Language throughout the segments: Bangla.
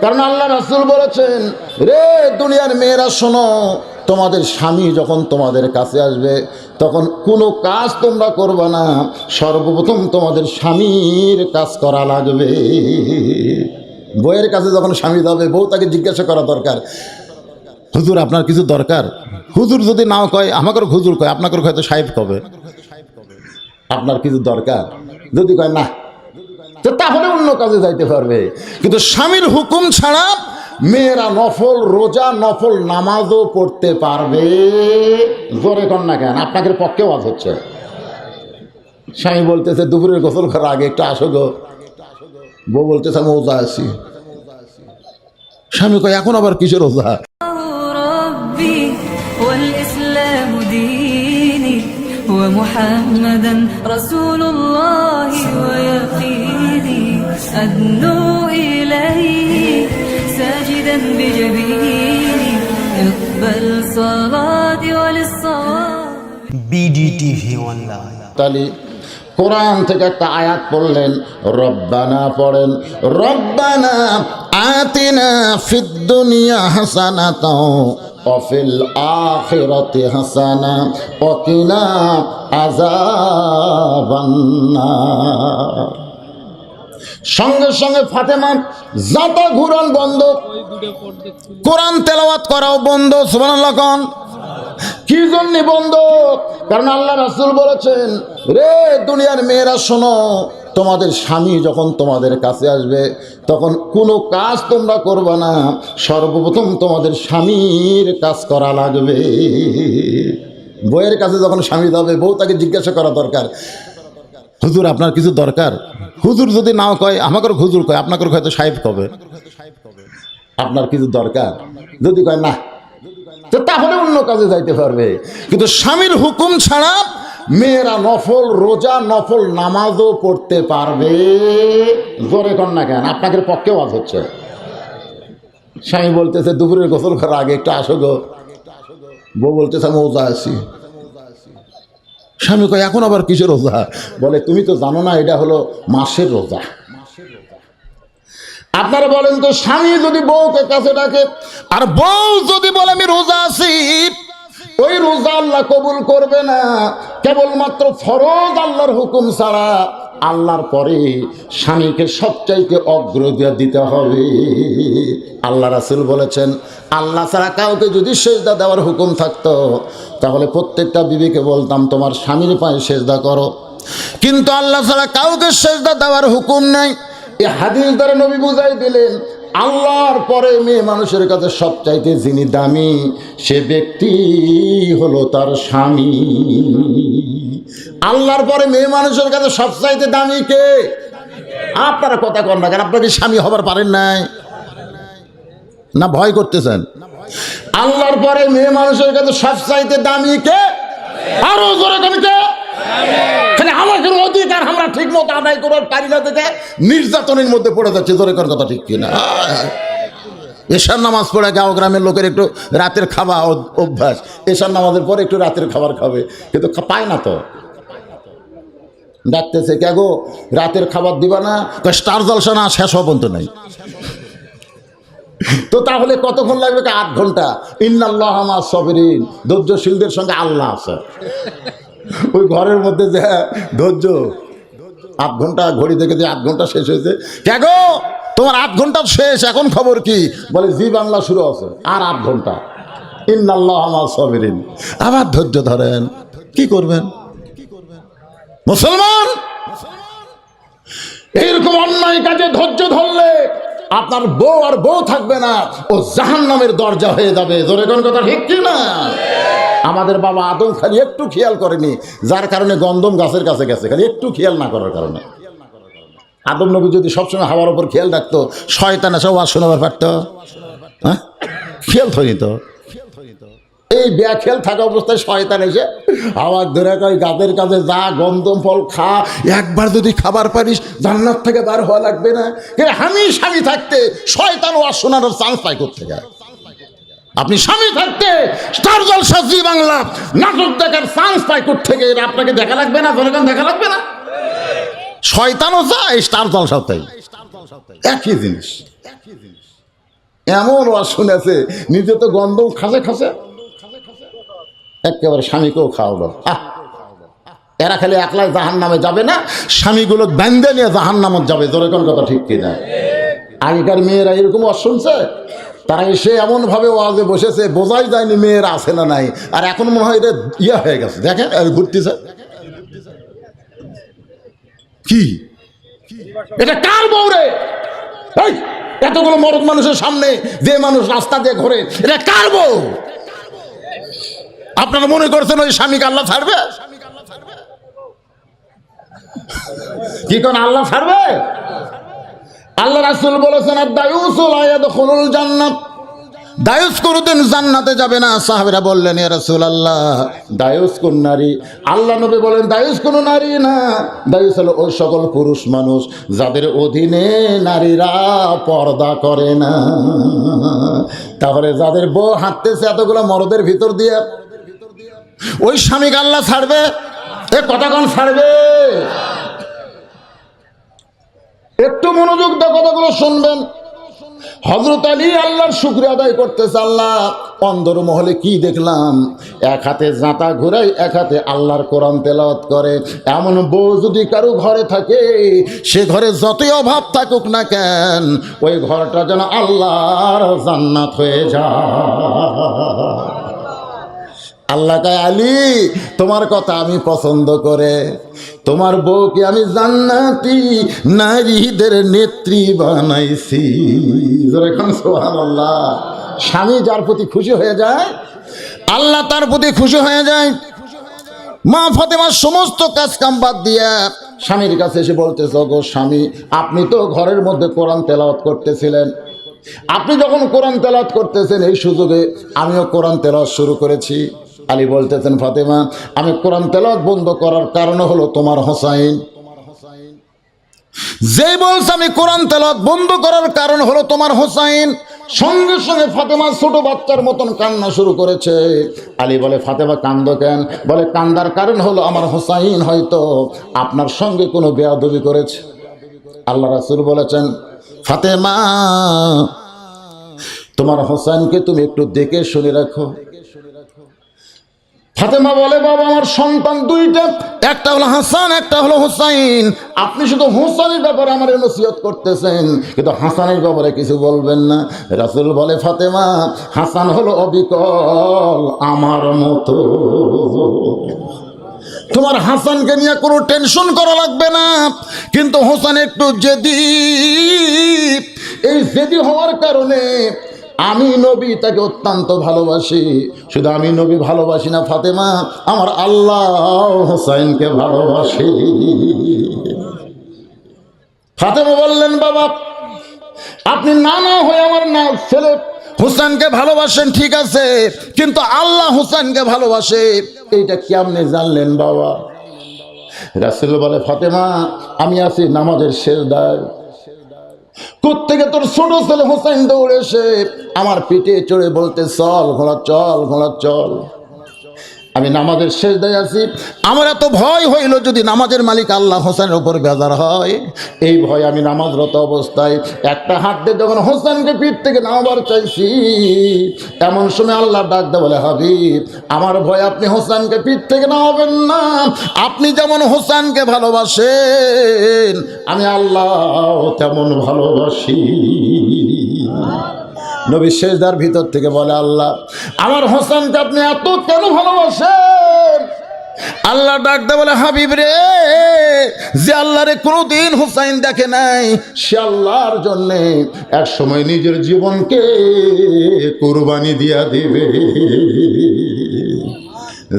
কারণ আল্লাহ রাসূল বলেছেন, রে দুনিয়ার মেয়েরা শোনো, তোমাদের স্বামী যখন তোমাদের কাছে আসবে তখন কোনো কাজ তোমরা করবে না, সর্বপ্রথম তোমাদের স্বামীর কাজ করা লাগবে। বউয়ের কাছে যখন স্বামী যাবে, বউ তাকে জিজ্ঞাসা করা দরকার, হুজুর আপনার কিছু দরকার? হুজুর যদি নাও কয়, আমাকে হুজুর কয়, আপনাকে হয়তো সাহেব কবে, আপনার কিছু দরকার? যদি কয় না, তো তাহলে অন্য কাজে যাইতে পারবে। কিন্তু স্বামীর হুকুম ছাড়া মেয়েরা নফল রোজা, নফল নামাজও পড়তে পারবে। জোরে কর না কেন, আপনাদের পক্ষে ওয়াজ হচ্ছে। স্বামী বলতেছে দুপুরের গোসল করার আগে একটু আসো গো, বউ বলতেছে আমি রোজা আছি। স্বামী কয় এখন আবার কিসের রোজা? ومحمدا رسول الله ويقيني أدنو إليه ساجدا بجبيني اقبل صلاتي وللصواب BDTV অনলাইন। তাহলে কোরআন থেকে একটা আয়াত পড়লেন, রব্বানা পড়েন, রব্বানা আতিনা ফিদ দুনিয়া হাসানাতাও ওয়া ফিল আখিরাতি হাসানা ওয়া কিনা আযাবান নার। সঙ্গে সঙ্গে ফাতেমা জাতা ঘুরান বন্ধ, কোরআন তেলাওয়াত করাও বন্ধ। সুবহানাল্লাহ কোন কি জন্য বন্ধ? কারণ আল্লাহ রাসূল বলেছেন, রে দুনিয়ার মেয়েরা শোনো, তোমাদের স্বামী যখন তোমাদের কাছে আসবে তখন কোনো কাজ তোমরা করবে না, সর্বপ্রথম তোমাদের স্বামীর কাজ করা লাগবে। বউয়ের কাছে যখন স্বামী যাবে, বউ তাকে জিজ্ঞাসা করা দরকার, হুজুর আপনার কিছু দরকার? হুজুর যদি নাও কয়, আমাকে হুজুর কয়, আপনাকে হয়তো সাহেব কবে, আপনার কিছু দরকার? যদি কয় না, তো তাহলে অন্য কাজে যাইতে পারবে। কিন্তু স্বামীর হুকুম ছাড়া মেয়েরা নফল রোজা, নফল নামাজও পড়তে পারবে। জোরে কর না কেন, আপনাদের পক্ষে ওয়াজ হচ্ছে। স্বামী বলতেছে দুপুরের গোসল করার আগে একটু আসো গো, বউ বলতেছে আমি রোজা আছি। স্বামী কয় এখন আবার কিসের রোজা? বলে তুমি তো জানো না এটা হলো মাসের রোজা। আপনারা বলেন তো, স্বামী যদি বউকে কাছে ডাকে আর বউ যদি বলে আমি রোজা আছি, ওই রোজা আল্লাহ কবুল করবে না। কেবলমাত্র ফরজ আল্লাহর হুকুম ছাড়া আল্লাহর পরে স্বামীকে সবচাইতে অগ্রাধিকার দিতে হবে। আল্লাহ রাসূল বলেছেন, আল্লাহ ছাড়া কাউকে যদি সেজদা দেওয়ার হুকুম থাকতো তাহলে প্রত্যেকটা বিবিকে বলতাম তোমার স্বামীর পায়ে সেজদা করো, কিন্তু আল্লাহ ছাড়া কাউকে সেজদা দেওয়ার হুকুম নাই। এই হাদিস দ্বারা নবী বুঝাই দিলেন, আল্লাহর পরে মেয়ে মানুষের কাছে সবচাইতে যিনি দামি, সে ব্যক্তি হলো তার স্বামী। আল্লাহর পরে মেয়ে মানুষের কাছে সবচাইতে দামি কে? আপনারা কথা কন না কেন? আপনারা কি স্বামী হবার পারেন নাই না ভয় করতেছেন? আল্লাহর পরে মেয়ে মানুষের কাছে সবচাইতে দামি কে? আরো জোরে কোন কে? আমাদের অধিকার আমরা ঠিক মতো আদায় করার পারি না দেখে নির্যাতনের মধ্যে পড়ে যাচ্ছে। জোরে করার কথা ঠিক কিনা? এশার নামাজ পড়ে গাঁও গ্রামের লোকের একটু রাতের খাওয়া অভ্যাস, এশার নামাজের পরে একটু রাতের খাবার খাবে, কিন্তু পায় না তো। ডাকতেছে কে গো, রাতের খাবার দিবা না? স্টার জলসা না শেষ হওয়া পর্যন্ত নাই। তো তাহলে কতক্ষণ লাগবে? 8 ঘন্টা। ইন্নাল্লাহা মা'আস সাবিরিন, ধৈর্যশীলদের সঙ্গে আল্লাহ আছে। ওই ঘরের মধ্যে যে ধৈর্য, 8 ঘন্টা ঘড়ি দেখে যে 8 ঘন্টা শেষ হয়েছে, কে গো তোমার 8 ঘন্টা শেষ, এখন খবর কি? বলে জি বাংলা শুরু আছে, আর 8 ঘন্টা। ইন্নাল্লাহা মা'আস সাবিরিন। আবার ধৈর্য ধরেন, কি করবেন? মুসলমান, এইরকম অন্যায় কাজে ধৈর্য ধরলে আপনার বউ আর বউ থাকবে না, ও জাহান্নামের দরজা হয়ে যাবে। জোরে কোন কথা ঠিক কি না? আমাদের বাবা আদম খালি একটু খেয়াল করেনি, যার কারণে গন্ধম গাছের কাছে গেছে, খালি একটু খেয়াল না করার কারণে। আদম নবী যদি সবসময় হাওয়ার উপর খেয়াল রাখতো, শয়তান এসে ওয়াজ শোনাবার পারতো? হ্যাঁ, খেয়াল থইনি তো। এই বেখেয়াল থাকা অবস্থায় শয়তান এসে হাওয়া ধরে কয় গাছের কাছে যা, গন্ধম ফল খা, একবার যদি খাবার পারিস জান্নাত থেকে বার হওয়া লাগবে না। কিন্তু আমি স্বামী থাকতে শয়তান ওয়াজ শোনানোর চান্স পাই করতে যায়। আপনি স্বামী থাকতে স্টার জলসা জি বাংলা নাটক দেখার চান্স পাই করতে গিয়ে আপনাকে দেখা লাগবে না? জনগণ দেখা লাগবে না? শয়তানও যায়, স্টার জলসাও তাই, একই জিনিস। এমন ওয়াজ শুনেছে, নিজে তো গন্ধ খাসে খাসে, একেবারে স্বামীকেও খাওয়ালো। এরা খালি একলাই জাহান্নামে যাবে না, স্বামীগুলো বান্ধে নিয়ে জাহান্নামে যাবে। জোরে কোন কথা ঠিক কিনা? আগেকার মেয়েরা এরকম ওয়াজ শুনছে, তারা এসে এমনভাবে ওয়াজে বসেছে, বোঝাই যায়নি মেয়েরা আছে না নাই। আর এখন মনে হয় এটা ইয়া হয়ে গেছে, দেখেন ঘুরতেছে। কি এটা কার বউ রে? এই এতগুলো মরদ মানুষের সামনে যে মানুষ রাস্তা দিয়ে ঘোরে, এটা কার বউ? আপনারা মনে করছেন ওই স্বামীকে আল্লাহ ছাড়বে? কি কোন আল্লাহ ছাড়বে? আল্লাহ রাসূল বলেছেন, আদ-দায়ুসু লা ইয়াদখুলুল জান্নাত, দায়ুস কোনদিন জান্নাতে যাবে না। সাহাবীরা বললেন, ইয়া রাসূলুল্লাহ, দায়ুস কোন নারী? আল্লাহ নবী বলেন, দায়ুস কোন নারী না, দায়ুস হলো ওই সকল পুরুষ মানুষ যাদের অধীনে নারীরা পর্দা করে না। তাহলে যাদের বউ হাঁটতেছে এতগুলো মরদের ভিতর দিয়ে, ওই স্বামীকে আল্লাহ ছাড়বে? এ কথা কোন ছাড়বে? একটু মনোযোগ দিয়ে কথাগুলো শুনবেন। হযরত আলী আল্লাহর শুকরিয়া আদায় করতেছে, আল্লাহ অন্দর মহলে কি দেখলাম, এক হাতে জাঁতা ঘুরাই, এক হাতে আল্লাহর কোরআন তেলাওয়াত করে। এমন বউ যদি কারো ঘরে থাকে, সে ঘরে যতই অভাব থাকুক না কেন, ওই ঘরটা যেন আল্লাহর জান্নাত হয়ে যায়। আল্লাহ কয়, আলী তোমার কথা আমি পছন্দ করে তোমার বউকে আমি জান্নাতি নারীদের নেত্রী বানাইছি। এখন সুবহানাল্লাহ। স্বামী যার প্রতি খুশি হয়ে যায়, আল্লাহ তার প্রতি খুশি হয়ে যায়। মা ফাতেমার সমস্ত কাজ কাম বাদ দিয়া স্বামীর কাছে এসে বলতেছে, গো স্বামী, আপনি তো ঘরের মধ্যে কোরআন তেলাওয়াত করতেছিলেন, আপনি যখন কোরআন তেলাওয়াত করতেছেন, এই সুযোগে আমিও কোরআন তেলাওয়াত শুরু করেছি। আলী বলতেছেন, ফাতেমা, আমি কোরআন তেলাওয়াত বন্ধ করার কারণ হলো তোমার হোসাইন। যেই বলছে আমি কোরআন তেলাওয়াত বন্ধ করার কারণ হলো তোমার হোসাইন, সঙ্গে সঙ্গে ফাতেমা ছোট বাচ্চার মতন কান্না শুরু করেছে। আলী বলে, ফাতেমা কান্দো কেন? বলে, কান্দার কারণ হলো আমার হোসাইন হয়তো আপনার সঙ্গে কোনো বেয়াদবি করেছে। আল্লাহ রাসূল বলেছেন, ফাতেমা তোমার হোসাইনকে তুমি একটু দেখে শুনে রাখো। ফাতেমা বলে, বাবা আমার সন্তান দুইটা, একটা হলো হাসান, একটা হলো হুসাইন। আপনি শুধু হুসাইনের ব্যাপারে আমার নসিহত করতেছেন, কিন্তু হাসানের ব্যাপারে কিছু বলবেন না। রাসূল বলে, ফাতেমা হাসান হলো অবিকল আমার মতো, তোমার হাসানকে নিয়ে কোনো টেনশন করা লাগবে না। কিন্তু হোসেন একটু জেদি, এই জেদি হওয়ার কারণে আমি নবী তাকে অত্যন্ত ভালোবাসি। শুধু আমি নবী ভালোবাসি না ফাতেমা, আমার আল্লাহ হোসেনকে ভালোবাসি। ফাতেমা বললেন, বাবা আপনি নানা হয়ে আমার না ছেলে হোসেনকে ভালোবাসেন ঠিক আছে, কিন্তু আল্লাহ হোসেনকে ভালোবাসে, এইটা কেমনে জানলেন বাবা? রাসূল বলে, ফাতেমা আমি আছি নামাজের সেজদায়, কোত্থেকে তোর ছোট ছেলে হোসেন দৌড়ে এসে আমার পিঠে চড়ে বলতে, চল ঘোড়া চল, ঘোড়া চল। আমি নামাজের সেজদায় আছি, আমার এত ভয় হইল যদি নামাজের মালিক আল্লাহ হোসেনের উপর বেজার হয়। এই ভয় আমি নামাজরত অবস্থায় একটা হাত দিয়ে যখন হোসেনকে পিঠ থেকে নামাবার চাইছি, এমন সময় আল্লাহ ডাক দে বলে, হাবিব আমার ভয় আপনি হোসেনকে পিঠ থেকে নামাবেন না। আপনি যেমন হোসেনকে ভালোবাসেন, আমি আল্লাহ তেমন ভালোবাসি। নবী সেজদার ভিতর থেকে বলে, আল্লাহ আমার হোসেনকে আপনি এত কেন ভালোবাসেন? আল্লাহ ডাক দে বলে, হাবিব রে, যে আল্লাহরে কোনোদিন হুসাইন দেখে নাই, সে আল্লাহর জন্য এক সময় নিজের জীবনকে কুরবানি দিয়া দিবে।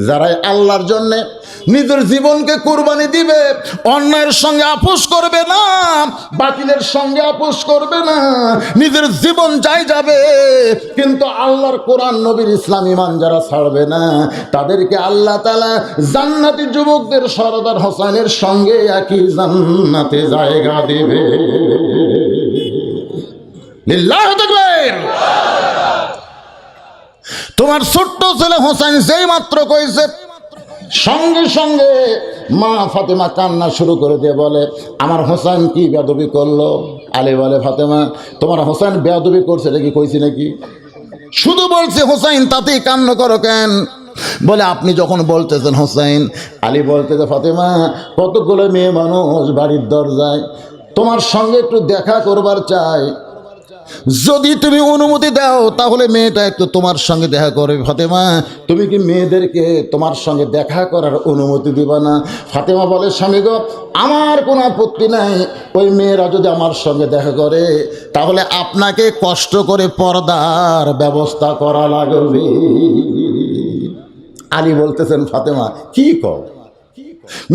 যারাই আল্লাহর জন্য নিজের জীবনকে কুরবানি দিবে, অন্যায়ের সঙ্গে আপোষ করবে না, বাতিলের সঙ্গে আপোষ করবে না, নিজের জীবন যাই যাবে, কিন্তু আল্লাহর কোরআন নবীর ইসলাম ঈমান যারা ছাড়বে না, তাদেরকে আল্লাহ তাআলা জান্নাতি যুবকদের সরদার হোসেনের সঙ্গে একই জান্নাতে জায়গা দেবে। লিল্লাহু তাকবীর। তোমার ছোট্ট ছেলে হোসেন যেই মাত্র কইছে, সঙ্গে সঙ্গে মা ফাতেমা কান্না শুরু করে দিয়ে বলে, আমার হোসেন কি বেয়াদবি করলো? আলী বলে, ফাতেমা তোমার হোসেন বেয়াদবি করছে নাকি কইছি নাকি? শুধু বলছে হোসেন, তাতেই কান্না করো কেন? বলে, আপনি যখন বলতেছেন হোসেন। আলী বলতেছে, ফাতেমা কতগুলো মেয়ে মানুষ বাড়ির দরজায়, তোমার সঙ্গে একটু দেখা করবার চাই, যদি তুমি অনুমতি দাও তাহলে মেয়েটা একটু তোমার সঙ্গে দেখা করবে। ফাতেমা তুমি কি মেয়েদেরকে তোমার সঙ্গে দেখা করার অনুমতি দিবা না? ফাতেমা বলে, স্বামী গো, আমার কোনো আপত্তি নাই, ওই মেয়েরা যদি আমার সঙ্গে দেখা করে তাহলে আপনাকে কষ্ট করে পর্দার ব্যবস্থা করা লাগবে। আলী বলতেছেন, ফাতেমা কি কও,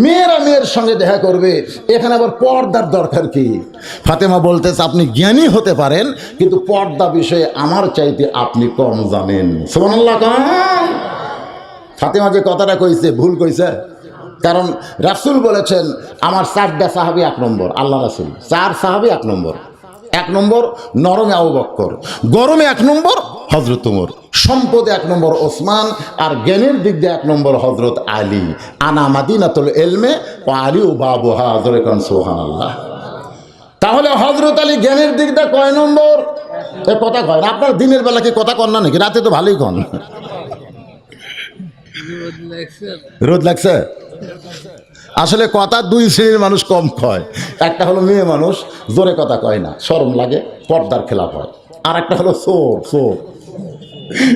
মেয়েরা মেয়ের সঙ্গে দেখা করবে, এখানে আবার পর্দার দরকার কি? ফাতেমা বলতেছে, আপনি জ্ঞানী হতে পারেন কিন্তু পর্দা বিষয়ে আমার চাইতে আপনি কম জানেন। সুবহানাল্লাহ। ফাতেমা যে কথাটা কইছে ভুল কইছে, কারণ রাসূল বলেছেন আমার 4টা সাহাবী 1 নম্বর, আল্লাহ রাসূল 4 সাহাবী 1 নম্বর। 1 নম্বর নরমে আবু বকর, গরমে 1 নম্বর হযরত ওমর, সম্পদে 1 নম্বর ওসমান, আর জ্ঞানের দিক দিয়ে 1 নম্বর হযরত আলী। আনা মাদিনাতুল ইলমে ওয়া আলী বাবুহা, জোরে কোন সুবহানাল্লাহ। তাহলে হযরত আলী জ্ঞানের দিক দিয়ে কয় নম্বর? এ কথা কয় না, আপনার দিনের বেলা কি কথা কন না নাকি? রাতে তো ভালোই কন। রোদ লাগছে। আসলে কথা 2 শ্রেণীর মানুষ কম কয়। একটা হলো মেয়ে মানুষ, জোরে কথা কয় না, শরম লাগে, পর্দার খেলাপ হয়। আর একটা হলো চোর। চোর,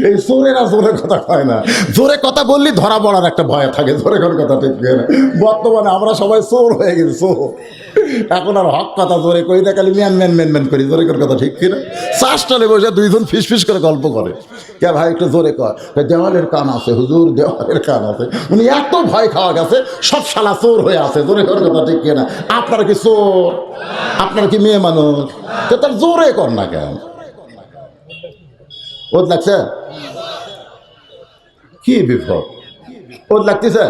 এই চোরেরা জোরে কথা কয় না, জোরে কথা বললে ধরা পড়ার একটা ভয় থাকে। জোরে কোন কথা ঠিক না। বর্তমানে আমরা সবাই চোর হয়ে গেছি, চোর। এখন আর হক কথা জোরে কই না, খালি ম্যান ম্যান ম্যান ম্যান করি। জোরে কোন কথা ঠিক কিনা? চাষটালে বসে 2 জন ফিস ফিস করে গল্প করে, কে ভাই একটু জোরে কর, দেওয়ালের কান আছে হুজুর, দেওয়ালের কান আছে। উনি এত ভয় খাওয়া গেছে, সব শালা চোর হয়ে আছে। জোরে কোন কথা ঠিক কিনা? আপনারা কি চোর? আপনারা কি মেয়ে মানুষ? তার জোরে কর না কেন? ওদ লাগছে কি বিপদ? ওদ লাগতেছে?